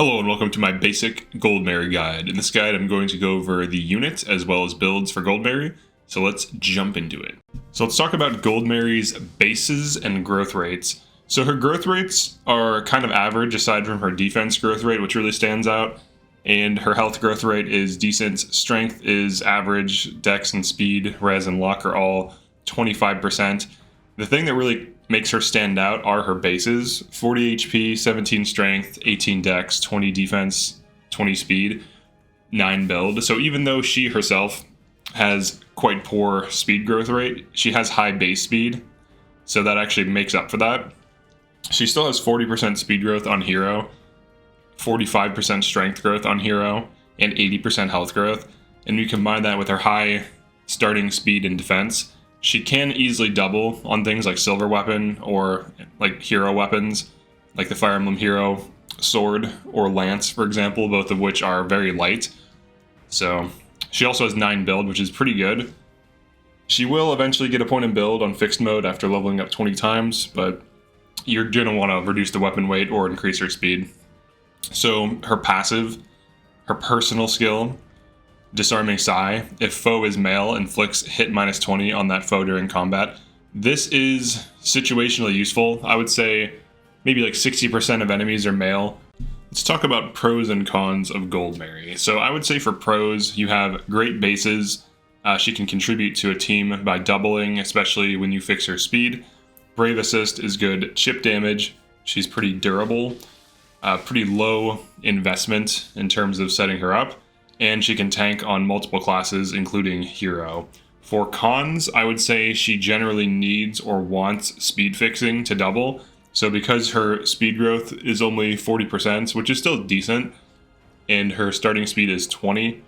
Hello and welcome to my basic Goldmary guide. In this guide I'm going to go over the unit as well as builds for Goldmary, so let's jump into it. So let's talk about Goldmary's bases and growth rates. So her growth rates are kind of average aside from her defense growth rate, which really stands out, and her health growth rate is decent. Strength is average, dex and speed, res and luck are all 25%. The thing that really makes her stand out are her bases: 40 HP, 17 strength, 18 dex, 20 defense, 20 speed, 9 build. So even though she herself has quite poor speed growth rate, she has high base speed, so that actually makes up for that. She still has 40% speed growth on hero, 45% strength growth on hero, and 80% health growth. And you combine that with her high starting speed and defense, she can easily double on things like silver weapon or like hero weapons, like the Fire Emblem hero sword or lance, for example, both of which are very light. So she also has 9 build, which is pretty good. She will eventually get a point in build on fixed mode after leveling up 20 times, but you're going to want to reduce the weapon weight or increase her speed. So her passive, her personal skill, Disarming Sigh. If foe is male, inflicts hit -20 on that foe during combat. This is situationally useful. I would say maybe like 60% of enemies are male. Let's talk about pros and cons of Goldmary. So I would say for pros, you have great bases. She can contribute to a team by doubling, especially when you fix her speed. Brave Assist is good. Chip damage, she's pretty durable. Pretty low investment in terms of setting her up. And she can tank on multiple classes, including hero. For cons, I would say she generally needs or wants speed fixing to double. So because her speed growth is only 40%, which is still decent, and her starting speed is 20,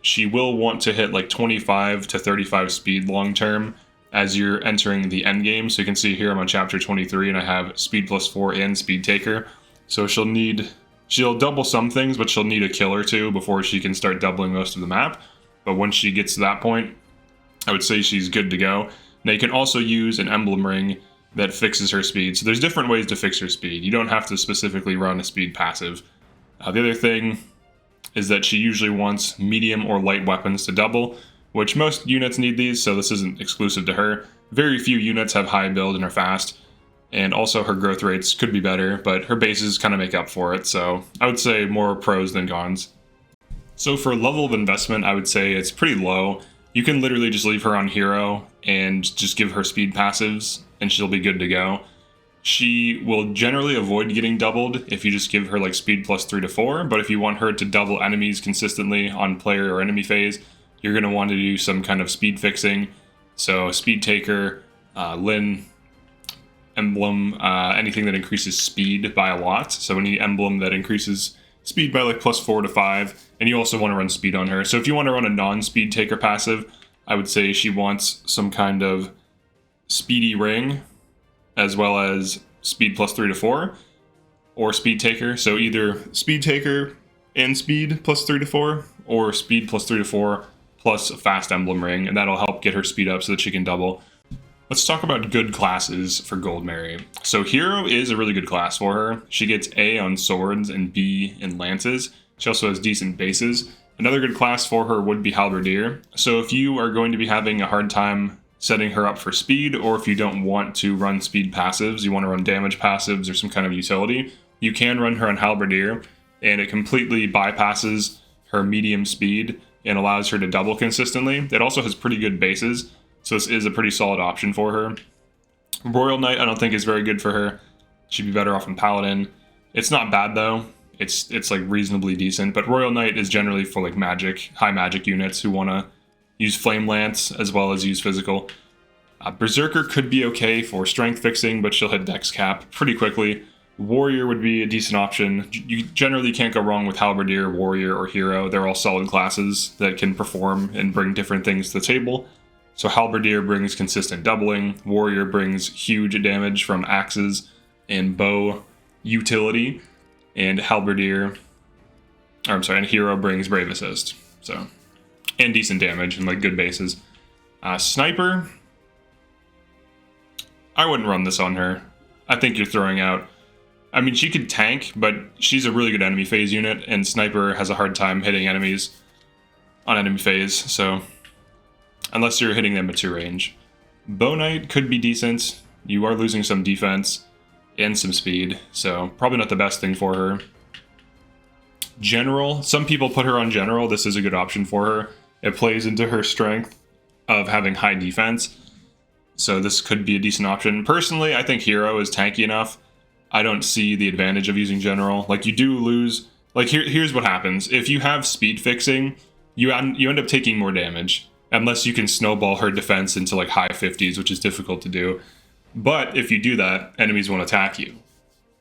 she will want to hit like 25 to 35 speed long term as you're entering the end game. So you can see here I'm on chapter 23 and I have speed +4 and speed taker. So she'll double some things, but she'll need a kill or two before she can start doubling most of the map. But once she gets to that point, I would say she's good to go. Now you can also use an Emblem Ring that fixes her speed. So there's different ways to fix her speed. You don't have to specifically run a speed passive. The other thing is that she usually wants medium or light weapons to double, which most units need these, so this isn't exclusive to her. Very few units have high build and are fast. And also her growth rates could be better, but her bases kind of make up for it, so I would say more pros than cons. So for level of investment, I would say it's pretty low. You can literally just leave her on hero and just give her speed passives, and she'll be good to go. She will generally avoid getting doubled if you just give her like speed +3 to 4, but if you want her to double enemies consistently on player or enemy phase, you're going to want to do some kind of speed fixing. So speed taker, Lin, emblem, anything that increases speed by a lot. So any emblem that increases speed by like +4 to 5, and you also want to run speed on her. So if you want to run a non-speed taker passive, I would say she wants some kind of speedy ring, as well as speed +3 to 4, or speed taker. So either speed taker and speed +3 to 4, or speed +3 to 4 plus a fast emblem ring, and that'll help get her speed up so that she can double. Let's talk about good classes for Goldmary. So hero is a really good class for her. She gets A on swords and B in lances. She also has decent bases. Another good class for her would be halberdier. So if you are going to be having a hard time setting her up for speed, or if you don't want to run speed passives, you want to run damage passives or some kind of utility, you can run her on halberdier, and it completely bypasses her medium speed and allows her to double consistently. It also has pretty good bases, so this is a pretty solid option for her. Royal Knight I don't think is very good for her. She'd be better off in Paladin. It's not bad though. It's like reasonably decent, but Royal Knight is generally for like magic, high magic units who want to use Flame Lance as well as use physical. Berserker could be okay for strength fixing, but she'll hit dex cap pretty quickly. Warrior would be a decent option. You generally can't go wrong with halberdier, warrior, or hero. They're all solid classes that can perform and bring different things to the table. So halberdier brings consistent doubling, warrior brings huge damage from axes and bow utility, and and hero brings brave assist. So, and decent damage and like good bases. Sniper, I wouldn't run this on her. I think you're throwing out I mean, she could tank, but she's a really good enemy phase unit, and Sniper has a hard time hitting enemies on enemy phase, so unless you're hitting them at 2 range. Bow Knight could be decent. You are losing some defense and some speed, so probably not the best thing for her. General, some people put her on General. This is a good option for her. It plays into her strength of having high defense, so this could be a decent option. Personally, I think Hero is tanky enough. I don't see the advantage of using General. Like, you do lose... Like, here's what happens. If you have speed fixing, you end up taking more damage, unless you can snowball her defense into, like, high 50s, which is difficult to do. But if you do that, enemies won't attack you.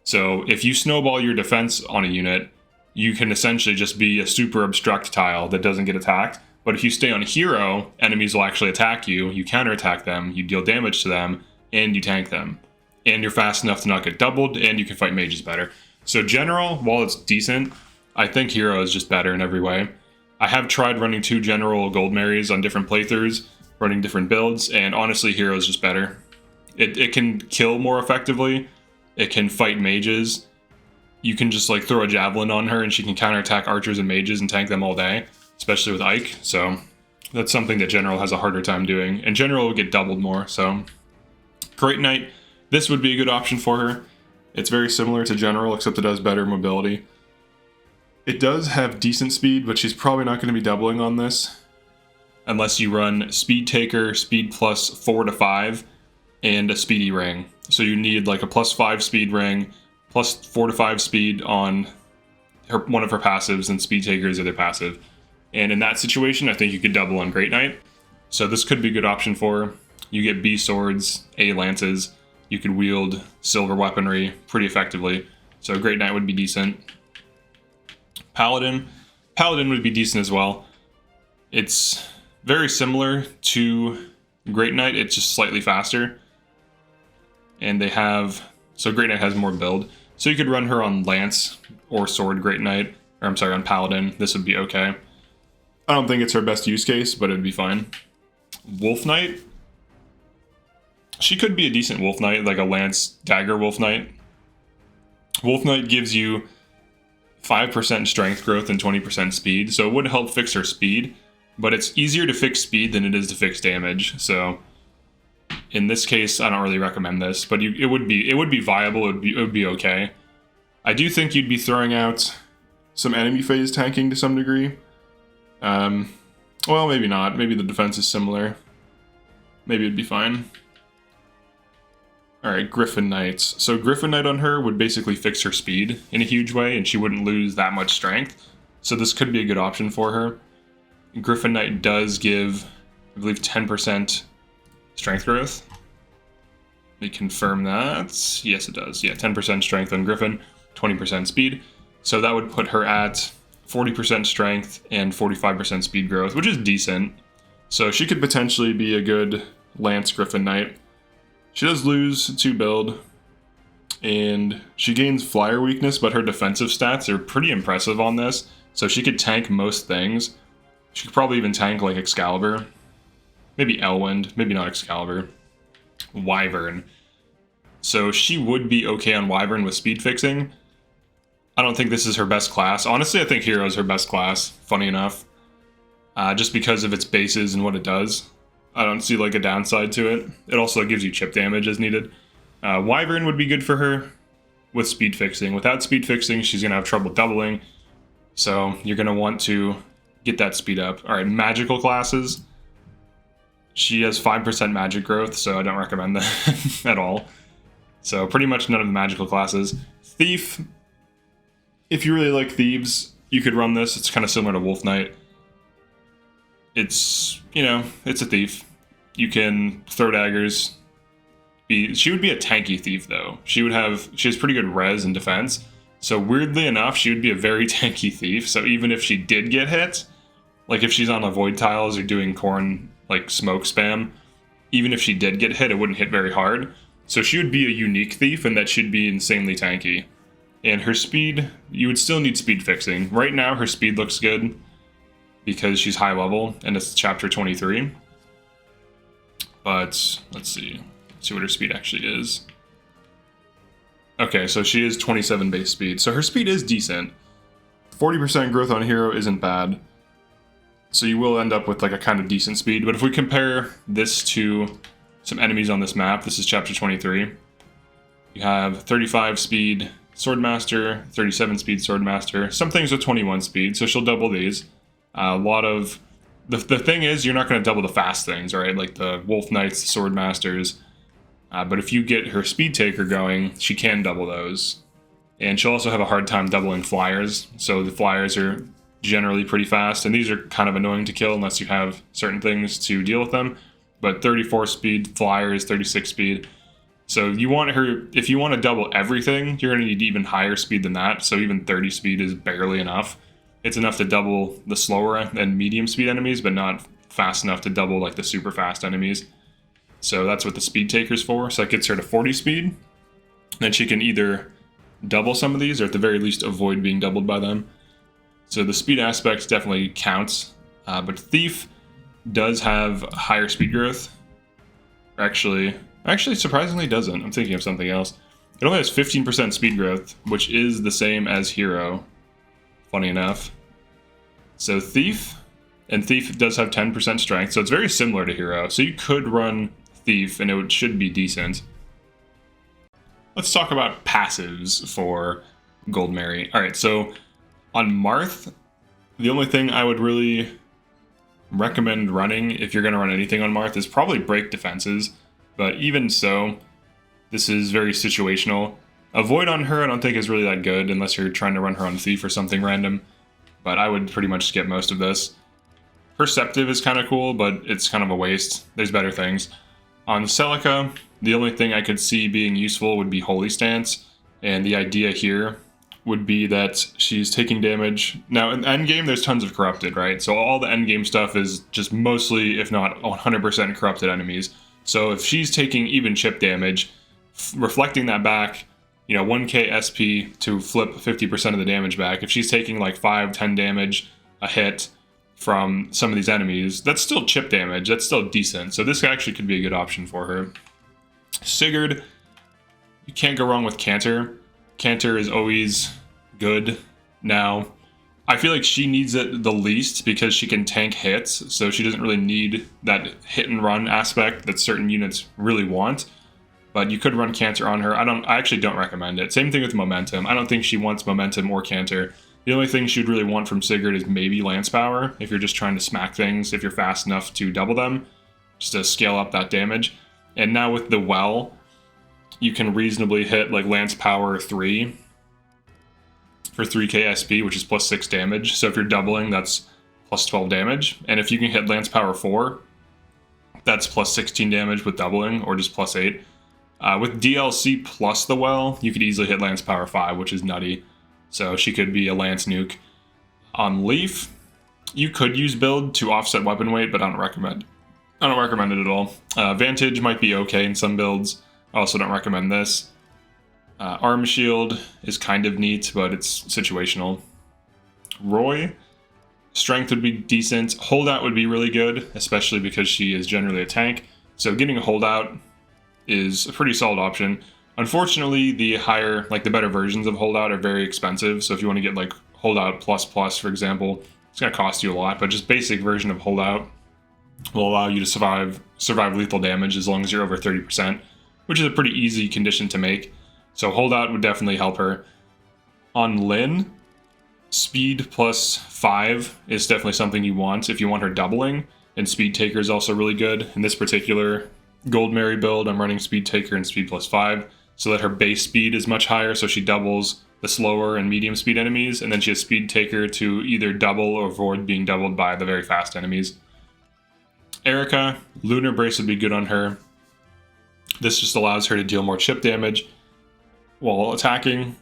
So if you snowball your defense on a unit, you can essentially just be a super obstruct tile that doesn't get attacked. But if you stay on Hero, enemies will actually attack you, you counterattack them, you deal damage to them, and you tank them. And you're fast enough to not get doubled, and you can fight mages better. So General, while it's decent, I think Hero is just better in every way. I have tried running 2 General Goldmarys on different playthroughs, running different builds, and honestly, Hero is just better. It can kill more effectively, it can fight mages. You can just like throw a javelin on her and she can counterattack archers and mages and tank them all day, especially with Ike, so that's something that General has a harder time doing. And General will get doubled more, so... Great Knight, this would be a good option for her. It's very similar to General, except it has better mobility. It does have decent speed, but she's probably not going to be doubling on this. Unless you run Speed Taker, Speed plus 4 to 5, and a Speedy Ring. So you need like a plus 5 speed ring, plus 4 to 5 speed on one of her passives, and Speed Taker is the other passive. And in that situation, I think you could double on Great Knight. So this could be a good option for her. You get B swords, A lances. You could wield silver weaponry pretty effectively. So Great Knight would be decent. Paladin. Paladin would be decent as well. It's very similar to Great Knight, it's just slightly faster. And they have... So Great Knight has more build. So you could run her on Lance or Sword Great Knight. Or I'm sorry, on Paladin. This would be okay. I don't think it's her best use case, but it'd be fine. Wolf Knight. She could be a decent Wolf Knight, like a Lance Dagger Wolf Knight. Wolf Knight gives you 5% strength growth and 20% speed, so it would help fix her speed, but it's easier to fix speed than it is to fix damage, so in this case, I don't really recommend this, but it would be viable, it would be okay. I do think you'd be throwing out some enemy phase tanking to some degree. Well, maybe not. Maybe the defense is similar. Maybe it'd be fine. Alright, Griffin Knights. So Griffin Knight on her would basically fix her speed in a huge way, and she wouldn't lose that much strength. So this could be a good option for her. Griffin Knight does give, I believe, 10% strength growth. Let me confirm that. Yes, it does. Yeah, 10% strength on Griffin, 20% speed. So that would put her at 40% strength and 45% speed growth, which is decent. So she could potentially be a good Lance Griffin Knight. She does lose 2 build, and she gains flyer weakness, but her defensive stats are pretty impressive on this. So she could tank most things. She could probably even tank like Excalibur. Maybe Elwind, maybe not Excalibur. Wyvern. So she would be okay on Wyvern with speed fixing. I don't think this is her best class. Honestly, I think Hero is her best class, funny enough. Just because of its bases and what it does. I don't see like a downside to it. It also gives you chip damage as needed. Wyvern would be good for her with speed fixing. Without speed fixing, she's going to have trouble doubling. So you're going to want to get that speed up. Alright, magical classes. She has 5% magic growth, so I don't recommend that at all. So pretty much none of the magical classes. Thief. If you really like thieves, you could run this. It's kind of similar to Wolf Knight. It's, you know, it's a thief. You can throw daggers. She would be a tanky thief, though. She has pretty good res and defense. So weirdly enough, she would be a very tanky thief. So even if she did get hit, like if she's on a void tiles or doing corn, like smoke spam, even if she did get hit, it wouldn't hit very hard. So she would be a unique thief, and that should be insanely tanky. And her speed, you would still need speed fixing. Right now, her speed looks good because she's high level, and it's chapter 23. But let's see what her speed actually is. Okay, so she is 27 base speed. So her speed is decent. 40% growth on hero isn't bad. So you will end up with like a kind of decent speed. But if we compare this to some enemies on this map, this is chapter 23. You have 35 speed Swordmaster, 37 speed Swordmaster, some things with 21 speed, so she'll double these. A lot of... The thing is, you're not going to double the fast things, right? Like the Wolf Knights, the Swordmasters. But if you get her Speed Taker going, she can double those. And she'll also have a hard time doubling Flyers, so the Flyers are generally pretty fast, and these are kind of annoying to kill unless you have certain things to deal with them. But 34 speed Flyers, 36 speed... So you want her, if you want to double everything, you're going to need even higher speed than that. So even 30 speed is barely enough. It's enough to double the slower and medium speed enemies, but not fast enough to double like the super fast enemies. So that's what the speed taker's for. So that gets her to 40 speed. Then she can either double some of these or at the very least avoid being doubled by them. So the speed aspect definitely counts. But Thief does have higher speed growth. Actually, surprisingly doesn't. I'm thinking of something else. It only has 15% speed growth, which is the same as Hero. Funny enough. So Thief, and Thief does have 10% strength, so it's very similar to Hero. So you could run Thief, and it should be decent. Let's talk about passives for Goldmary. Alright, so on Marth, the only thing I would really recommend running, if you're going to run anything on Marth, is probably break defenses. But even so, this is very situational. Avoid on her I don't think is really that good unless you're trying to run her on Thief or something random. But I would pretty much skip most of this. Perceptive is kind of cool, but it's kind of a waste. There's better things. On Celica, the only thing I could see being useful would be Holy Stance. And the idea here would be that she's taking damage. Now, in endgame, there's tons of corrupted, right? So all the endgame stuff is just mostly, if not 100% corrupted enemies. So if she's taking even chip damage, reflecting that back, 1k SP to flip 50% of the damage back. If she's taking like 5-10 damage a hit from some of these enemies, that's still chip damage. That's still decent. So this actually could be a good option for her. Sigurd, you can't go wrong with Cantor. Cantor is always good. Now, I feel like she needs it the least because she can tank hits, so she doesn't really need that hit and run aspect that certain units really want. But you could run Cantor on her. I actually don't recommend it. Same thing with Momentum. I don't think she wants Momentum or Cantor. The only thing she'd really want from Sigurd is maybe Lance Power, if you're just trying to smack things, if you're fast enough to double them, just to scale up that damage. And now with the Well, you can reasonably hit like Lance Power 3 for 3k SP, which is plus 6 damage. So if you're doubling, that's plus 12 damage. And if you can hit Lance Power 4, that's plus 16 damage with doubling, or just plus 8. With DLC plus the Well, you could easily hit Lance Power 5, which is nutty. So she could be a Lance nuke. On Leaf, you could use build to offset weapon weight, but I don't recommend it at all. Vantage might be okay in some builds. I also don't recommend this. Arm Shield is kind of neat, but it's situational. Roy, strength would be decent. Holdout would be really good, especially because she is generally a tank. So getting a Holdout is a pretty solid option. Unfortunately, the better versions of Holdout are very expensive. So if you want to get like Holdout plus, for example, it's going to cost you a lot. But just basic version of Holdout will allow you to survive lethal damage as long as you're over 30%, which is a pretty easy condition to make. So Holdout would definitely help her. On Lyn, speed plus 5 is definitely something you want if you want her doubling. And Speed Taker is also really good. In this particular Goldmary build, I'm running Speed Taker and speed plus 5, so that her base speed is much higher, so she doubles the slower and medium speed enemies, and then she has Speed Taker to either double or avoid being doubled by the very fast enemies. Erica, Lunar Brace would be good on her. This just allows her to deal more chip damage while attacking.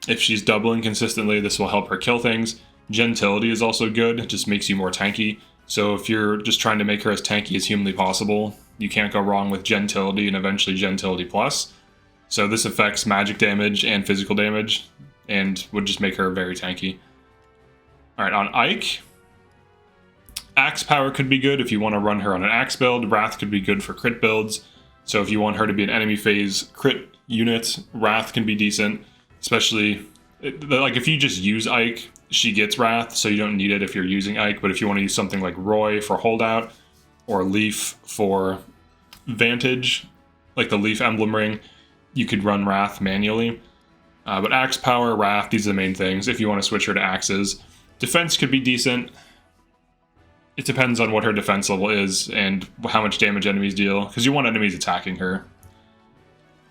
If she's doubling consistently, this will help her kill things. Gentility is also good. It just makes you more tanky. So if you're just trying to make her as tanky as humanly possible, you can't go wrong with Gentility and eventually Gentility Plus. So this affects magic damage and physical damage and would just make her very tanky. Alright, on Ike, Axe Power could be good if you want to run her on an Axe build. Wrath could be good for crit builds. So if you want her to be an enemy phase crit unit. Wrath can be decent, especially like if you just use Ike, she gets Wrath, so you don't need it if you're using Ike. But if you want to use something like Roy for holdout or Leaf for Vantage, like the Leaf Emblem Ring, you could run Wrath manually. But Axe Power, Wrath, these are the main things if you want to switch her to Axes. Defense could be decent. It depends on what her defense level is and how much damage enemies deal, because you want enemies attacking her.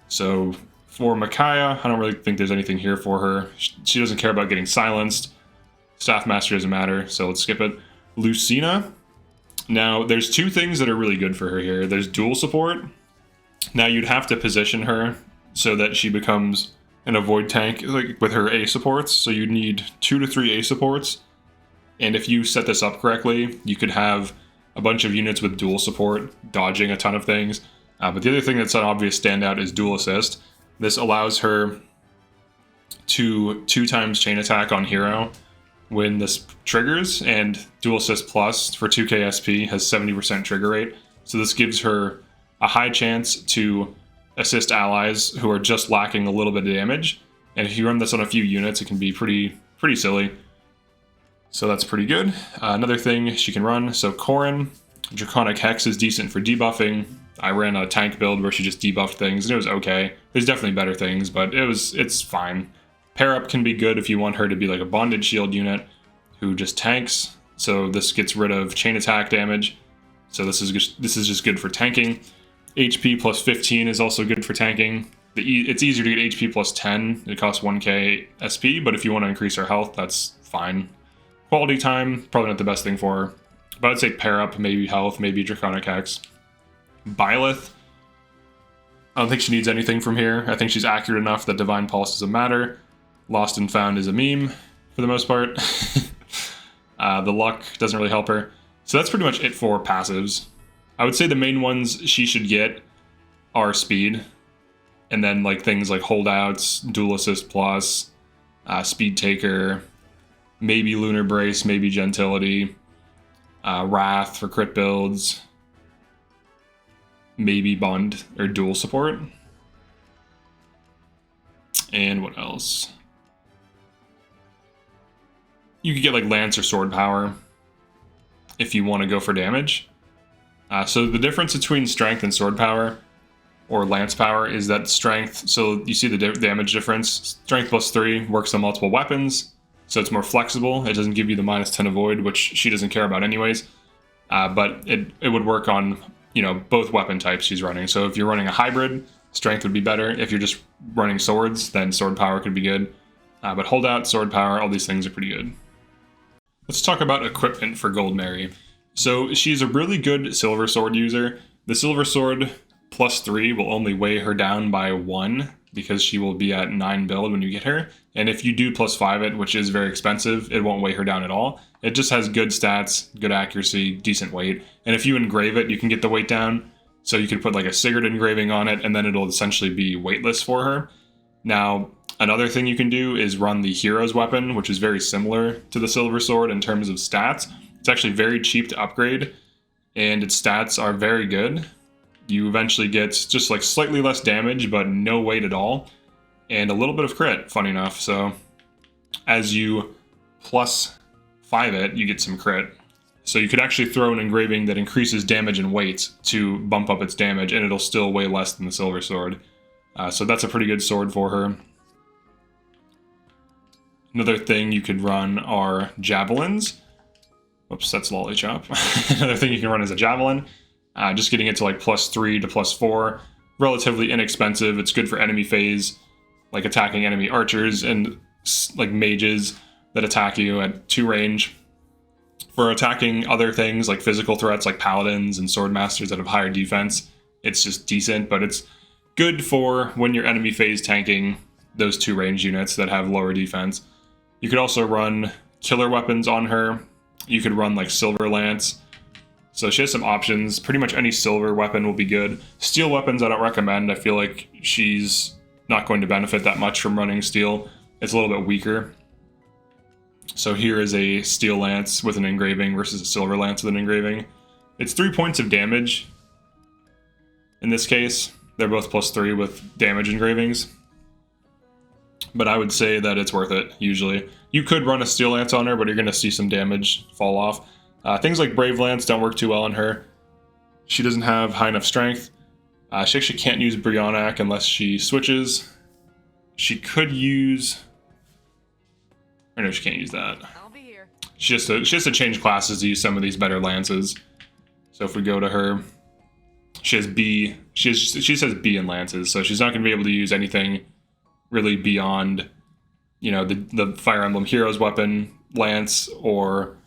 So for Micaiah, I don't really think there's anything here for her. She doesn't care about getting silenced. Staff Master doesn't matter, so let's skip it. Lucina. Now, there's two things that are really good for her here. There's dual support. Now, you'd have to position her so that she becomes an avoid tank like with her A supports. So you'd need 2 to 3 A supports. And if you set this up correctly, you could have a bunch of units with dual support, dodging a ton of things. But the other thing that's an obvious standout is dual assist. This allows her to 2 times chain attack on hero when this triggers, and dual assist plus for 2k SP has 70% trigger rate. So this gives her a high chance to assist allies who are just lacking a little bit of damage. And if you run this on a few units, it can be pretty silly. So that's pretty good. Another thing she can run, so Corrin, Draconic Hex is decent for debuffing. I ran a tank build where she just debuffed things, and it was okay. There's definitely better things, but it's fine. Pair Up can be good if you want her to be like a Bonded Shield unit who just tanks. So this gets rid of chain attack damage. So this is just good for tanking. HP plus 15 is also good for tanking. It's easier to get HP plus 10. It costs 1k SP, but if you want to increase her health, that's fine. Quality time, probably not the best thing for her. But I'd say Pair Up, maybe health, maybe Draconic Hex. Byleth, I don't think she needs anything from here. I think she's accurate enough that Divine Pulse doesn't matter. Lost and Found is a meme, for the most part. The luck doesn't really help her. So that's pretty much it for passives. I would say the main ones she should get are speed. And then like things like holdouts, dual assist plus, speed taker, maybe Lunar Brace, maybe Gentility, Wrath for crit builds, maybe Bond or dual support. And what else? You could get like Lance or Sword Power if you want to go for damage. So the difference between Strength and Sword Power or Lance Power is that Strength, so you see the damage difference. Strength plus 3 works on multiple weapons, so it's more flexible. It doesn't give you the minus 10 avoid, which she doesn't care about anyways. But it would work on, you know, both weapon types she's running. So if you're running a hybrid, Strength would be better. If you're just running swords, then Sword Power could be good. But Holdout, Sword Power, all these things are pretty good. Let's talk about equipment for Goldmary. So she's a really good Silver Sword user. The Silver Sword plus 3 will only weigh her down by 1 because she will be at 9 build when you get her. And if you do plus 5 it, which is very expensive, it won't weigh her down at all. It just has good stats, good accuracy, decent weight. And if you engrave it, you can get the weight down. So you could put like a Sigurd engraving on it, and then it'll essentially be weightless for her. Now, another thing you can do is run the Hero's Weapon, which is very similar to the Silver Sword in terms of stats. It's actually very cheap to upgrade, and its stats are very good. You eventually get just like slightly less damage, but no weight at all, and a little bit of crit, funny enough. So as you plus 5 it, you get some crit. So you could actually throw an engraving that increases damage and weight to bump up its damage, and it'll still weigh less than the Silver Sword. So that's a pretty good sword for her. Another thing you could run are javelins. Whoops, that's Lollychop. Another thing you can run is a javelin. Just getting it to like plus 3 to plus 4. Relatively inexpensive. It's good for enemy phase, like attacking enemy archers and like mages that attack you at 2 range. For attacking other things like physical threats like paladins and sword masters that have higher defense, it's just decent, but it's good for when you're enemy phase tanking those 2 range units that have lower defense. You could also run killer weapons on her. You could run like Silver Lance. So she has some options. Pretty much any silver weapon will be good. Steel weapons I don't recommend. I feel like she's not going to benefit that much from running steel. It's a little bit weaker. So here is a steel lance with an engraving versus a silver lance with an engraving. It's 3 points of damage in this case. They're both +3 with damage engravings. But I would say that it's worth it, usually. You could run a Steel Lance on her, but you're going to see some damage fall off. Things like Brave Lance don't work too well on her. She doesn't have high enough strength. She actually can't use Brionac unless she switches. She could use... Or no, she can't use that. I'll be here. She has to change classes to use some of these better lances. So if we go to her, she has B. She says B in lances, so she's not going to be able to use anything really beyond, you know, the Fire Emblem Heroes weapon lance, or,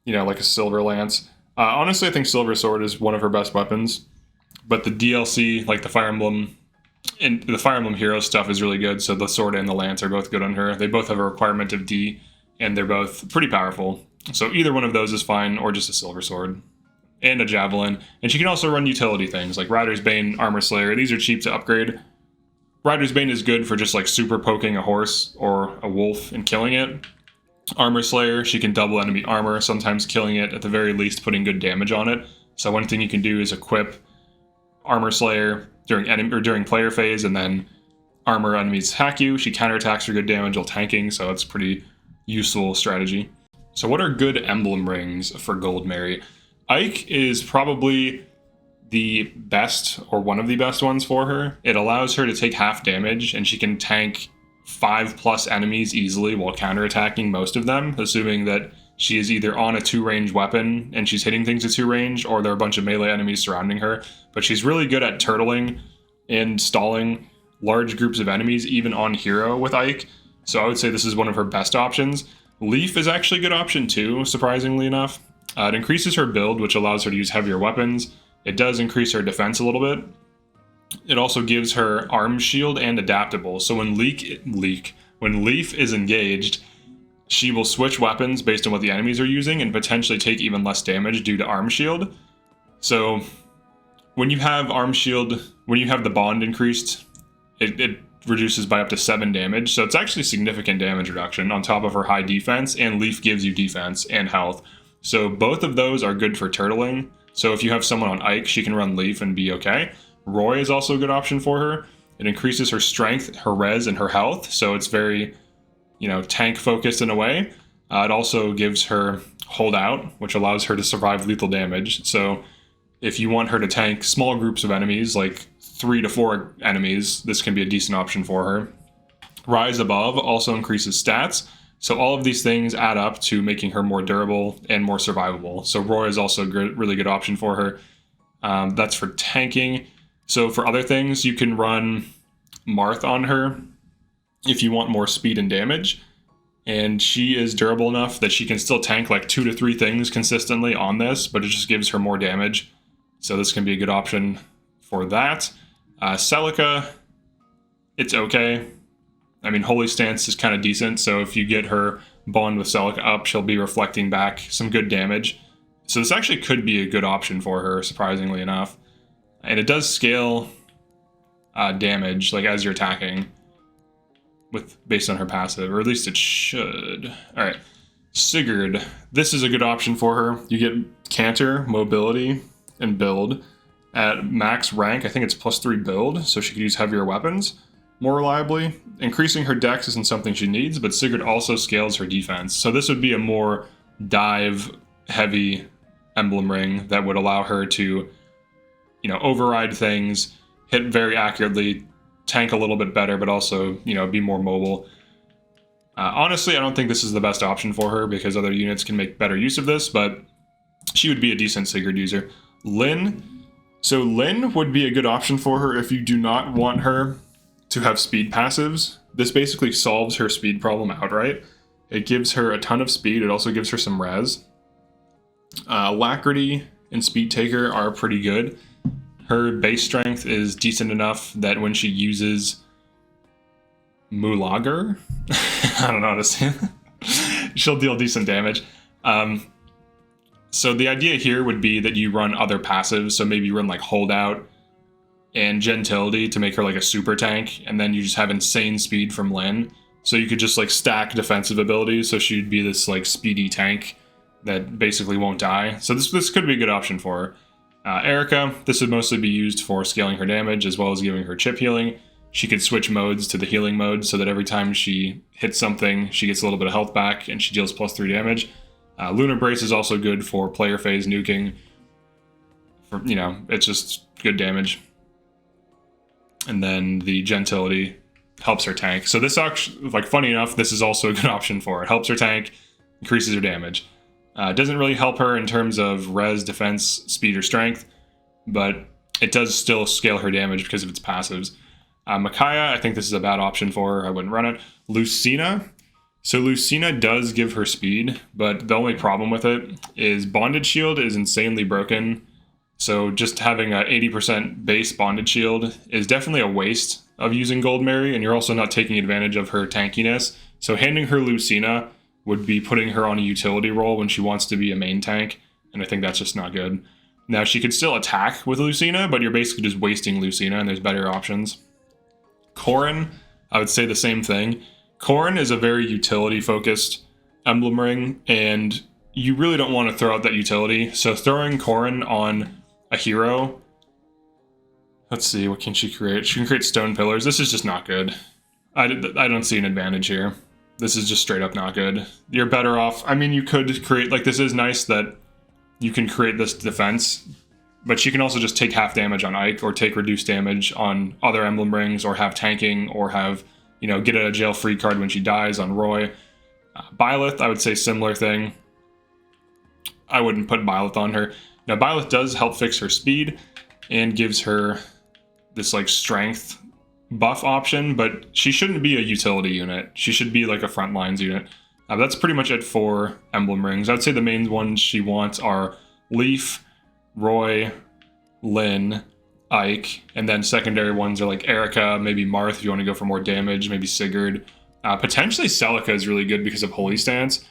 you know, like a Silver Lance. Honestly, I think Silver Sword is one of her best weapons, but the DLC, like the Fire Emblem and the Fire Emblem Heroes stuff, is really good. So the sword and the lance are both good on her. They both have a requirement of D, and they're both pretty powerful. So either one of those is fine, or just a Silver Sword and a Javelin. And she can also run utility things like Rider's Bane, Armor Slayer. These are cheap to upgrade. Rider's Bane is good for just like super poking a horse or a wolf and killing it. Armor Slayer, she can double enemy armor, sometimes killing it, at the very least putting good damage on it. So one thing you can do is equip Armor Slayer during player phase, and then armor enemies hack you. She counterattacks for good damage while tanking, so it's pretty useful strategy. So what are good emblem rings for Goldmary? Ike is probably the best, or one of the best ones for her. It allows her to take half damage, and she can tank 5+ enemies easily while counterattacking most of them, assuming that she is either on a 2-range weapon and she's hitting things at 2 range, or there are a bunch of melee enemies surrounding her. But she's really good at turtling and stalling large groups of enemies, even on hero with Ike. So I would say this is one of her best options. Leaf is actually a good option too, surprisingly enough. It increases her build, which allows her to use heavier weapons. It does increase her defense a little bit. It also gives her arm shield and adaptable. So when Leaf is engaged, she will switch weapons based on what the enemies are using and potentially take even less damage due to arm shield. So when you have arm shield, when you have the bond increased, it reduces by up to 7 damage. So it's actually significant damage reduction on top of her high defense, and Leaf gives you defense and health. So both of those are good for turtling. So if you have someone on Ike, she can run Leaf and be okay. Roy is also a good option for her. It increases her strength, her res, and her health. So it's very, you know, tank focused in a way. It also gives her holdout, which allows her to survive lethal damage. So if you want her to tank small groups of enemies, like 3 to 4 enemies, this can be a decent option for her. Rise Above also increases stats. So all of these things add up to making her more durable and more survivable. So Roy is also a really good option for her. That's for tanking. So for other things, you can run Marth on her if you want more speed and damage. And she is durable enough that she can still tank like 2 to 3 things consistently on this, but it just gives her more damage. So this can be a good option for that. Celica, it's okay. I mean, Holy Stance is kind of decent, so if you get her bond with Celica up, she'll be reflecting back some good damage. So this actually could be a good option for her, surprisingly enough. And it does scale damage, like as you're attacking, based on her passive, or at least it should. All right, Sigurd. This is a good option for her. You get Canter, Mobility, and Build at max rank. I think it's +3 build, so she could use heavier weapons more reliably. Increasing her dex isn't something she needs, but Sigurd also scales her defense. So this would be a more dive-heavy emblem ring that would allow her to, you know, override things, hit very accurately, tank a little bit better, but also, you know, be more mobile. Honestly, I don't think this is the best option for her because other units can make better use of this, but she would be a decent Sigurd user. Lyn. So Lyn would be a good option for her if you do not want her to have speed passives. This basically solves her speed problem outright. It gives her a ton of speed. It also gives her some res. Alacrity and Speed Taker are pretty good. Her base strength is decent enough that when she uses Mulager, I don't know how to say it, she'll deal decent damage. So the idea here would be that you run other passives. So maybe you run like Holdout and Gentility to make her like a super tank, and then you just have insane speed from Lyn. So you could just like stack defensive abilities, so she'd be this like speedy tank that basically won't die. So this could be a good option for Erica, this would mostly be used for scaling her damage as well as giving her chip healing. She could switch modes to the healing mode so that every time she hits something, she gets a little bit of health back and she deals +3 damage. Lunar Brace is also good for player phase nuking. It's just good damage. And then the Gentility helps her tank. So this actually, funny enough, this is also a good option for her. It helps her tank, increases her damage. Doesn't really help her in terms of res, defense, speed, or strength, but it does still scale her damage because of its passives. Micaiah, I think this is a bad option for her. I wouldn't run it. Lucina. So Lucina does give her speed, but the only problem with it is Bonded Shield is insanely broken. So just having a 80% base Bonded Shield is definitely a waste of using Goldmary, and you're also not taking advantage of her tankiness. So handing her Lucina would be putting her on a utility role when she wants to be a main tank, and I think that's just not good. Now, she could still attack with Lucina, but you're basically just wasting Lucina, and there's better options. Corrin, I would say the same thing. Corrin is a very utility-focused Emblem Ring, and you really don't want to throw out that utility. So throwing Corrin on a hero, let's see, what can she create? She can create stone pillars. This is just not good. I don't see an advantage here. This is just straight up not good. You're better off, I mean, you could create, this is nice that you can create this defense, but she can also just take half damage on Ike or take reduced damage on other Emblem Rings or have tanking or have, get a jail free card when she dies on Roy. Byleth, I would say similar thing. I wouldn't put Byleth on her. Now, Byleth does help fix her speed and gives her this strength buff option, but she shouldn't be a utility unit. She should be a front lines unit. That's pretty much it for Emblem Rings. I would say the main ones she wants are Leaf, Roy, Lynn, Ike, and then secondary ones are Erica, maybe Marth if you want to go for more damage, maybe Sigurd. Potentially Celica is really good because of Holy Stance.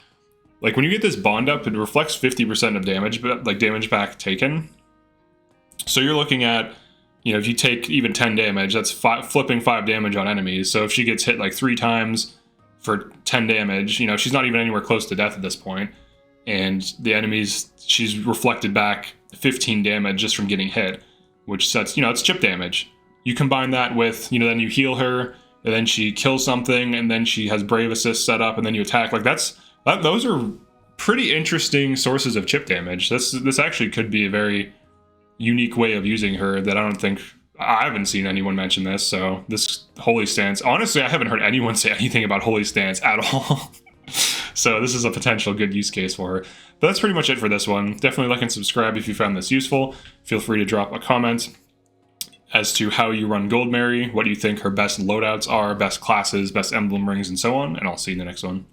When you get this bond up, it reflects 50% of damage, damage back taken. So you're looking at, if you take even 10 damage, that's flipping 5 damage on enemies. So if she gets hit 3 times for 10 damage, she's not even anywhere close to death at this point. And the enemies, she's reflected back 15 damage just from getting hit, which sets, it's chip damage. You combine that with, then you heal her, and then she kills something, and then she has Brave Assist set up, and then you attack. Those are pretty interesting sources of chip damage. This actually could be a very unique way of using her that I haven't seen anyone mention this. So this Holy Stance, honestly, I haven't heard anyone say anything about Holy Stance at all. So this is a potential good use case for her. But that's pretty much it for this one. Definitely like and subscribe if you found this useful. Feel free to drop a comment as to how you run Goldmary, what you think her best loadouts are, best classes, best Emblem Rings, and so on. And I'll see you in the next one.